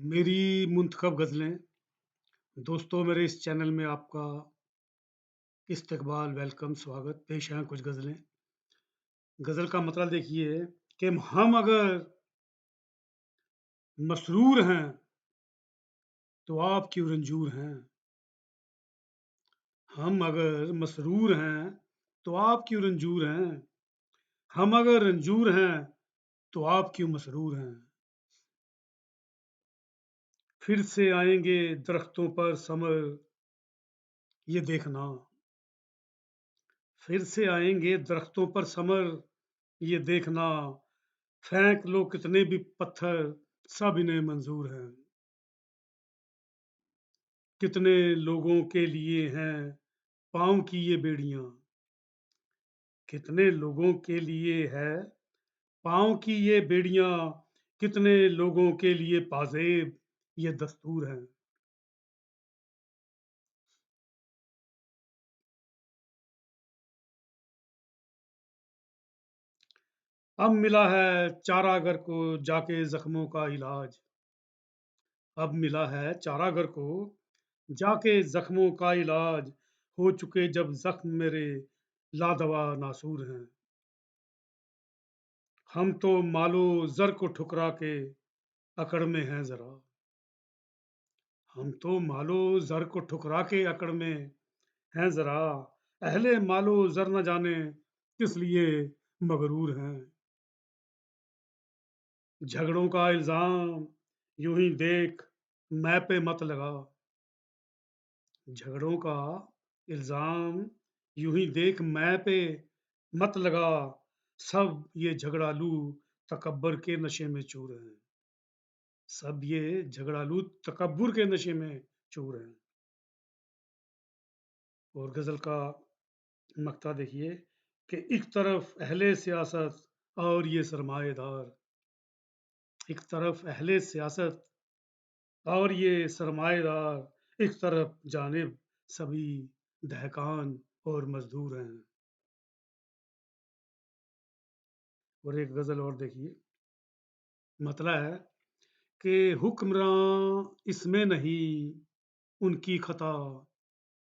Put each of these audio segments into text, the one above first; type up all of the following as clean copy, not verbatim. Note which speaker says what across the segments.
Speaker 1: मेरी मुंतखब गज़लें। दोस्तों, मेरे इस चैनल में आपका इस्तकबाल, वेलकम, स्वागत। पेश हैं कुछ गज़लें। गज़ल का मतलब देखिए कि हम अगर मसरूर हैं तो आप क्यों रंजूर हैं। हम अगर मसरूर हैं तो आप क्यों रंजूर हैं। हम अगर रंजूर हैं तो आप क्यों मसरूर हैं। फिर से आएंगे दरख्तों पर समर, ये देखना। फिर से आएंगे दरख्तों पर समर, ये देखना। फेंक लो कितने भी पत्थर, सब इन्हें मंजूर हैं। कितने लोगों के लिए हैं पाँव की ये बेड़ियां। कितने लोगों के लिए है पाँव की ये बेड़ियां। कितने लोगों के लिए पाजेब ये दस्तूर हैं। अब मिला है चारागर को जाके जख्मों का इलाज। अब मिला है चारागर को जाके जख्मों का इलाज। हो चुके जब जख्म मेरे लादवा नासूर हैं। हम तो मालो जर को ठुकरा के अकड़ में हैं जरा। हम तो मालो जर को ठुकरा के अकड़ में हैं जरा। अहले मालो जर न जाने किस लिए मगरूर हैं। झगड़ों का इल्जाम यूं ही देख मैं पे मत लगा। झगड़ों का इल्जाम यूं ही देख मैं पे मत लगा। सब ये झगड़ालू तकब्बर के नशे में चूर हैं। सब ये झगड़ालू तकब्बुर के नशे में चूर हैं। और गजल का मक्ता देखिए कि एक तरफ अहले सियासत और ये सरमाएदार। एक तरफ अहले सियासत और ये सरमाएदार। एक तरफ जानिब सभी दहकान और मजदूर हैं। और एक गजल और देखिए, मतला है कि हुक्मरान इसमें नहीं उनकी खता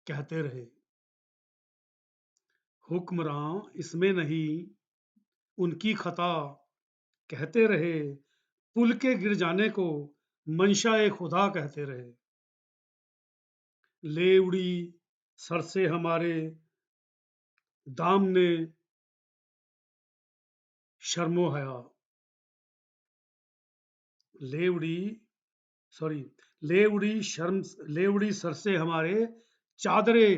Speaker 1: कहते रहे। हुक्मरान इसमें नहीं उनकी खता कहते रहे। पुल के गिर जाने को मंशा खुदा कहते रहे। ले उड़ी सर से हमारे दाम ने शर्मो हया। ले उड़ी सॉरी ले उड़ी शर्म ले उड़ी सर से हमारे चादरे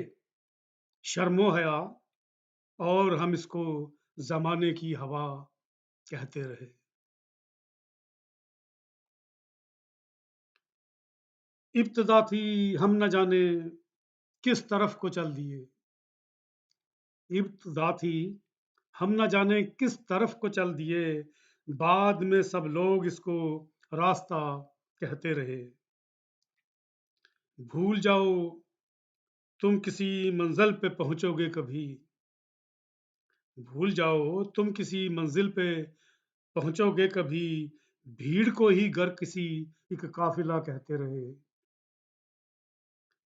Speaker 1: शर्मो हया। और हम इसको जमाने की हवा कहते रहे। इब्तदा थी हम न जाने किस तरफ को चल दिए। इब्तदा थी हम न जाने किस तरफ को चल दिए। बाद में सब लोग इसको रास्ता कहते रहे। भूल जाओ तुम किसी मंजिल पे पहुंचोगे कभी। भूल जाओ तुम किसी मंजिल पे पहुंचोगे कभी। भीड़ को ही गर किसी एक काफिला कहते रहे।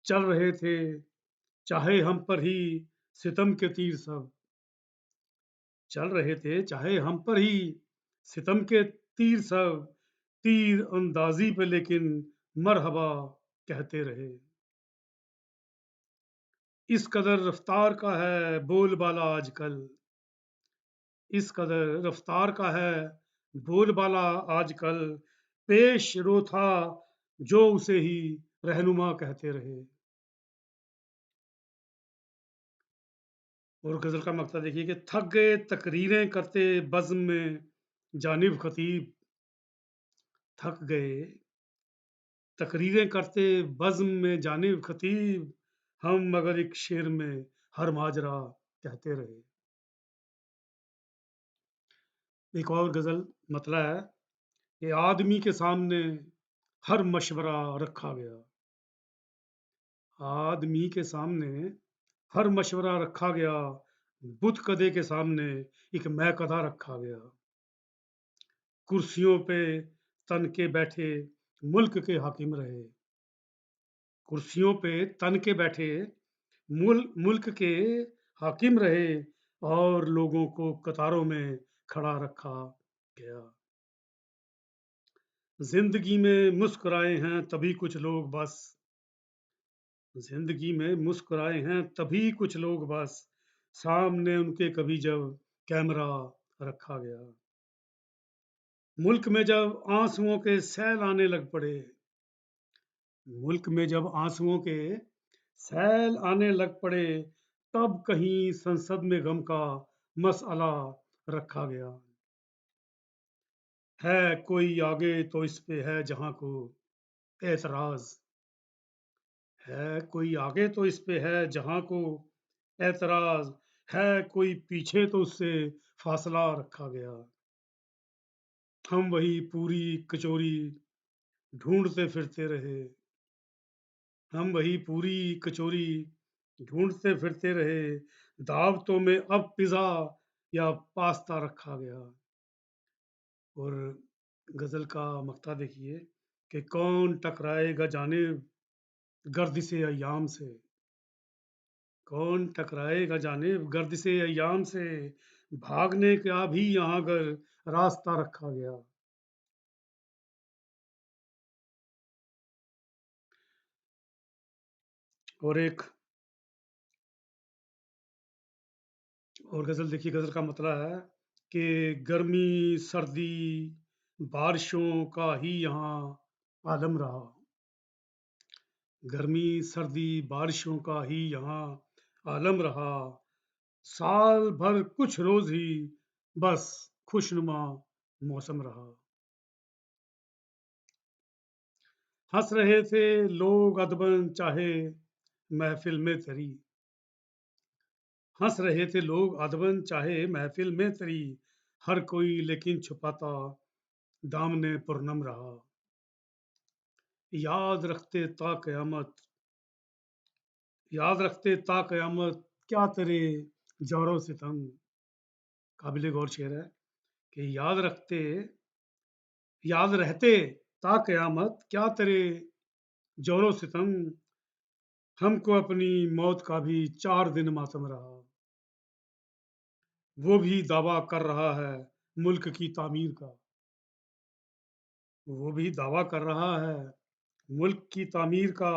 Speaker 1: चल रहे थे चाहे हम पर ही सितम के तीर सब। चल रहे थे चाहे हम पर ही सितम के तीर सब। तीर अंदाजी पे लेकिन मरहबा कहते रहे। इस कदर रफ्तार का है बोलबाला आजकल। इस कदर रफ्तार का है बोलबाला आजकल। पेश रो था जो उसे ही रहनुमा कहते रहे। और गजल का मकता देखिए कि थक गए तकरीरें करते बज़्म में जानिब खतीब। थक गए तकरीरें करते बज़्म में जानिब खतीब। हम मगर एक शेर में हर माजरा कहते रहे। एक और गजल मतला है कि आदमी के सामने हर मशवरा रखा गया। आदमी के सामने हर मशवरा रखा गया। बुत कदे के सामने एक मैं कदा रखा गया। कुर्सियों पे तन के बैठे मुल्क के हाकिम रहे, कुर्सियों पे तन के बैठे मुल्क के हाकिम रहे और लोगों को कतारों में खड़ा रखा गया। जिंदगी में मुस्कुराए हैं तभी कुछ लोग बस, जिंदगी में मुस्कुराए हैं तभी कुछ लोग बस, सामने उनके कभी जब कैमरा रखा गया। मुल्क में जब आंसुओं के सैल आने लग पड़े, मुल्क में जब आंसुओं के सैल आने लग पड़े, तब कहीं संसद में गम का मसला रखा गया। है कोई आगे तो इस पे है जहां को एतराज, है कोई आगे तो इस पे है जहां को एतराज, है कोई पीछे तो उससे फासला रखा गया। हम वही पूरी कचौरी ढूंढते फिरते रहे, हम वही पूरी कचौरी ढूंढते फिरते रहे, दावतों में अब पिज़्ज़ा या पास्ता रखा गया। और गज़ल का मक्ता देखिए कि कौन टकराएगा जानिब गर्दिशे अय्याम से, कौन टकराएगा जानिब गर्दिशे अय्याम से, भागने का भी यहाँ अगर रास्ता रखा गया। और एक और गज़ल देखिए, गज़ल का मतलब है कि गर्मी सर्दी बारिशों का ही यहाँ आलम रहा, गर्मी सर्दी बारिशों का ही यहाँ आलम रहा, साल भर कुछ रोज ही बस खुशनुमा मौसम रहा। हंस रहे थे लोग अदबन चाहे महफिल में तेरी, हंस रहे थे लोग अदबन चाहे महफिल में तेरी, हर कोई लेकिन छुपाता दामने पुरनम रहा। याद रखते ता कयामत, याद रखते ता कयामत क्या तेरे जोरों सितम, काबिल गौर शेर है कि याद रहते ता कयामत क्या तेरे जोरों सितम, हमको अपनी मौत का भी 4 दिन मातम रहा। वो भी दावा कर रहा है मुल्क की तामीर का, वो भी दावा कर रहा है मुल्क की तामीर का,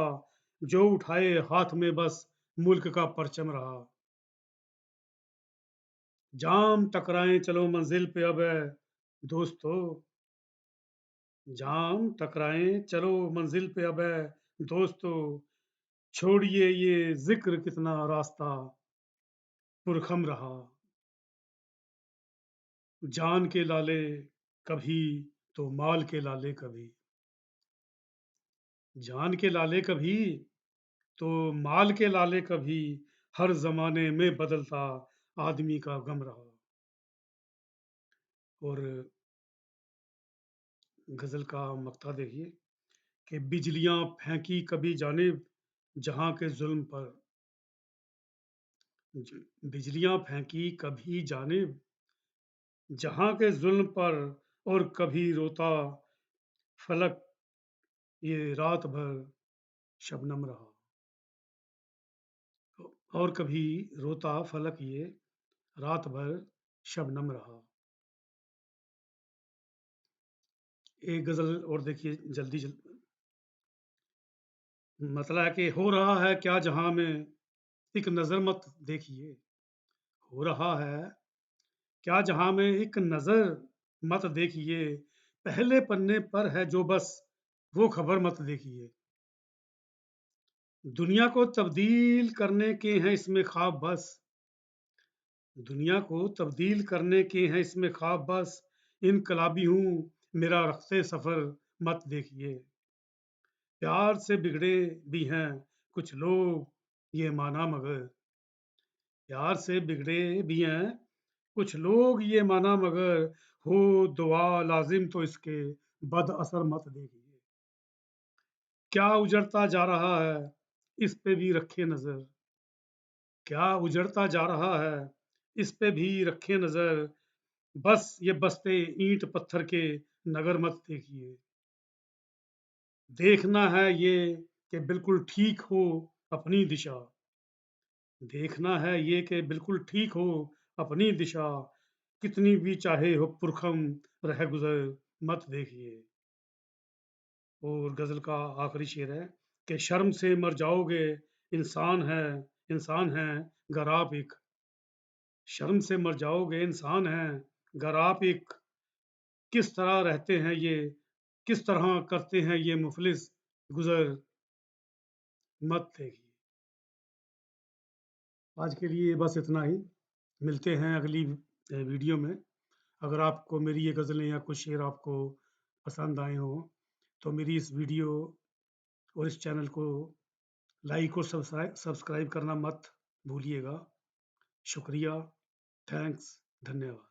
Speaker 1: जो उठाए हाथ में बस मुल्क का परचम रहा। जाम टकराए चलो मंजिल पे अब है दोस्तों, जाम टकराए चलो मंजिल पे अब है दोस्तों, छोड़िए ये जिक्र कितना रास्ता पुरखम रहा। जान के लाले कभी तो माल के लाले कभी, जान के लाले कभी तो माल के लाले कभी, हर जमाने में बदलता आदमी का गम रहा। और गजल का मक्ता देखिए कि बिजलियां फेंकी कभी जानिब जहां के जुल्म पर, बिजलियां फेंकी कभी जानिब जहां के जुल्म पर, और कभी रोता फलक ये रात भर शबनम रहा, और कभी रोता फलक ये रात भर शबनम रहा। एक गजल और देखिए मतलब है कि हो रहा है क्या जहां में एक नजर मत देखिए, हो रहा है क्या जहां में एक नजर मत देखिए, पहले पन्ने पर है जो बस वो खबर मत देखिए, दुनिया को तब्दील करने के हैं इसमें ख्वाब बस, दुनिया को तब्दील करने के हैं इसमें ख्वाब बस, इनकलाबी हूँ मेरा रख्ते सफर मत देखिए, प्यार से बिगड़े भी हैं कुछ लोग ये माना मगर, प्यार से बिगड़े भी हैं कुछ लोग ये माना मगर, हो दुआ लाजिम तो इसके बद असर मत देखिए, क्या उजड़ता जा रहा है इस पे भी रखे नजर, क्या उजड़ता जा रहा है इस पे भी रखे नजर, बस ये बस्ते ईंट पत्थर के नगर मत देखिए, देखना है ये कि बिल्कुल ठीक हो अपनी दिशा। देखना है ये कि बिल्कुल ठीक हो अपनी दिशा। कितनी भी चाहे हो पुरखम रह गुजर मत देखिए। और गजल का आखिरी शेर है कि शर्म से मर जाओगे इंसान है गर आप एक। शर्म से मर जाओगे इंसान है गर आप एक। किस तरह रहते हैं ये किस तरह करते हैं ये मुफलिस गुजर मत देखिए। आज के लिए बस इतना ही। मिलते हैं अगली वीडियो में। अगर आपको मेरी ये गज़लें या कुछ शेर आपको पसंद आए हों तो मेरी इस वीडियो और इस चैनल को लाइक और सब्सक्राइब करना मत भूलिएगा। शुक्रिया। थैंक्स। धन्यवाद।